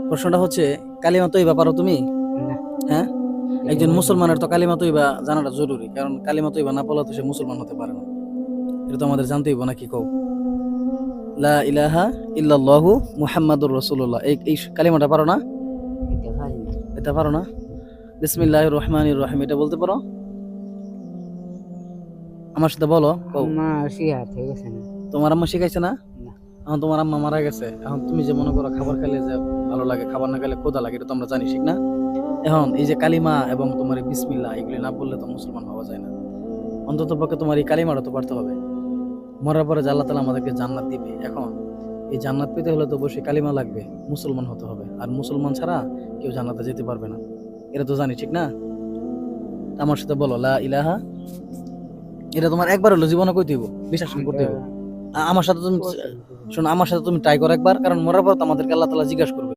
প্রশ্নটা হচ্ছে কালিমা তৈবা পারো তুমি? না। হ্যাঁ, একজন মুসলমানের তো কালিমা তৈবা জানাটা জরুরি, কারণ কালিমা তৈবা না পড়লে তো সে মুসলমান হতে পারে না। এটা তো আমাদের জানতেই হইব নাকি কও? লা ইলাহা ইল্লাল্লাহু মুহাম্মাদুর রাসূলুল্লাহ, এই কালিমাটা পারো না? এটা পারি না। এটা পারো না? বিসমিল্লাহির রহমানির রহিম এটা বলতে পারো? আমার সাথে বলো, কও। আম্মা শিয়া ঠিক আছে না? তোমার আম্মা শিখাইছে না? না। এখন তোমার আম্মা মারা গেছে, এখন তুমি যে মনে করো খাবার খেলে যে ভালো লাগে, খাবার না খেলে ক্ষুধা লাগে, এটা তো আমরা জানি, ঠিক না? এখন এই যে কালিমা এবং তোমার এই বিসমিল্লাহ এগুলি না বললে তো মুসলমান হওয়া যায় না। অন্তত পক্ষে তোমার এই কালিমাটা তো পারতে হবে। মরার পরে যে আল্লাহ তাআলা আমাদেরকে জান্নাত দিবে, এখন এই জান্নাত পেতে হলে তো অবশ্যই কালিমা লাগবে, মুসলমান হতে হবে, আর মুসলমান ছাড়া কেউ জান্নাতে যেতে পারবে না। এটা তো জানি, ঠিক না? তা আমার সাথে বলো লা ইলাহা। এটা তোমার একবার হলো জীবনে কইতে হইব, বিশ্বাস করতে হইব। আমার সাথে তুমি করতে হবে। শোনো, আমার সাথে তুমি ট্রাই করো একবার, কারণ মরার পর তো আমাদেরকে আল্লাহ তাআলা জিজ্ঞাসা করবে।